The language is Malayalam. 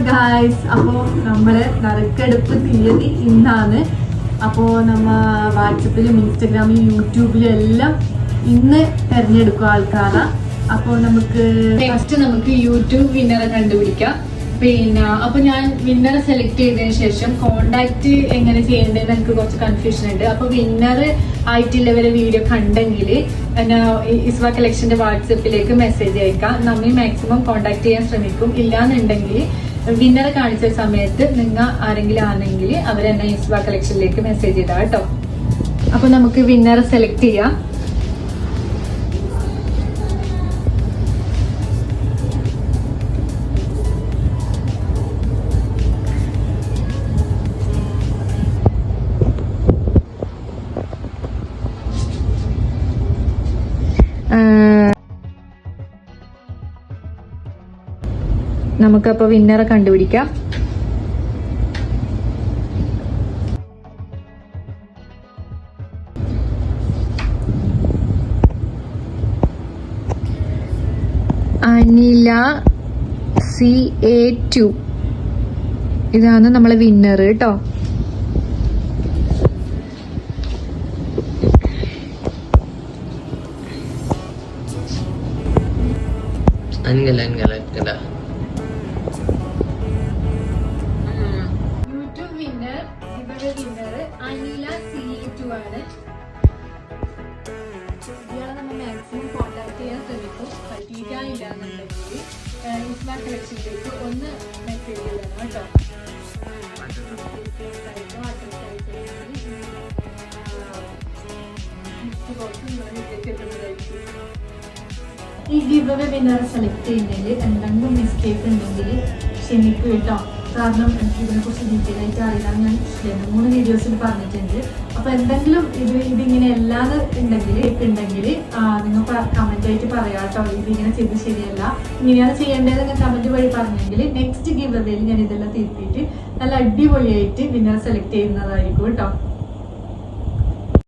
ഗായ്സ്, അപ്പോൾ നമ്മള് നറുക്കെടുപ്പ് തീയതി ഇന്നാണ്. അപ്പോൾ നമ്മ വാട്സപ്പിലും ഇൻസ്റ്റഗ്രാമിലും യൂട്യൂബിലും എല്ലാം ഇന്ന് തെരഞ്ഞെടുക്കും ആൾക്കാരാ. അപ്പോൾ നമുക്ക് ഫസ്റ്റ് യൂട്യൂബ് വിന്നറെ കണ്ടുപിടിക്കാം. പിന്നെ അപ്പൊ ഞാൻ വിന്നറെ സെലക്ട് ചെയ്തതിനു ശേഷം കോണ്ടാക്ട് എങ്ങനെ ചെയ്യേണ്ടതെന്ന് എനിക്ക് കുറച്ച് കൺഫ്യൂഷൻ ഉണ്ട്. അപ്പൊ വിന്നർ ആയിട്ടുള്ളവരെ വീഡിയോ കണ്ടെങ്കിൽ ഇസ്വ കളക്ഷന്റെ വാട്സപ്പിലേക്ക് മെസ്സേജ് അയക്കാം. നമ്മൾ മാക്സിമം കോണ്ടാക്ട് ചെയ്യാൻ ശ്രമിക്കും. ഇല്ലാന്നുണ്ടെങ്കിൽ വിന്നറെ കാണിച്ച സമയത്ത് നിങ്ങൾ ആരെങ്കിലും ആണെങ്കിൽ അവരെന്നെ ഇസ്വ കളക്ഷനിലേക്ക് മെസ്സേജ് ചെയ്താ കേട്ടോ. അപ്പൊ നമുക്ക് വിന്നറെ സെലക്ട് ചെയ്യാം. നമുക്കപ്പോ വിന്നറെ കണ്ടുപിടിക്കാം. അനില CA2 ഇതാണ് നമ്മളെ വിന്നർ കേട്ടോ. യൂട്യൂബ് വിന്നർ ഇവരുടെ വിന്നർ അനില CA2 ആണ്. ഇയാളെ നമ്മൾ മാക്സിമം കോൺടാക്ട് ചെയ്യാൻ ശ്രമിക്കും. പറ്റിയിട്ടില്ല എന്നുണ്ടെങ്കിൽ ഇസ്വ കളക്ഷനിലേക്ക് ഒന്ന് മെസ്സേജ് ചെയ്യണം കേട്ടോ. ഈ ഗിവ് അവേ വിന്നറെ സെലക്ട് ചെയ്യുന്നതിൽ എന്തെങ്കിലും മിസ്റ്റേക്ക് ഉണ്ടെങ്കിൽ ക്ഷമിക്കും കേട്ടോ. കാരണം എനിക്ക് ഇതിനെക്കുറിച്ച് ഡീറ്റെയിൽ ആയിട്ട് അറിയില്ല. ഞാൻ 2-3 വീഡിയോസിൽ പറഞ്ഞിട്ടുണ്ട്. അപ്പോൾ എന്തെങ്കിലും ഇതിങ്ങനെ അല്ലാതെ ഉണ്ടെങ്കിൽ നിങ്ങൾ കമന്റ് ആയിട്ട് പറയാം കേട്ടോ. ഇതിങ്ങനെ ചെയ്ത് ശരിയല്ല, ഇങ്ങനെയാണ് ചെയ്യേണ്ടതെന്ന് കമന്റ് വഴി പറഞ്ഞെങ്കിൽ നെക്സ്റ്റ് ഗിവ് അവേയിൽ ഞാൻ ഇതെല്ലാം തിരുത്തിയിട്ട് നല്ല അടിപൊളിയായിട്ട് വിന്നറെ സെലക്ട് ചെയ്യുന്നതായിരിക്കും കേട്ടോ.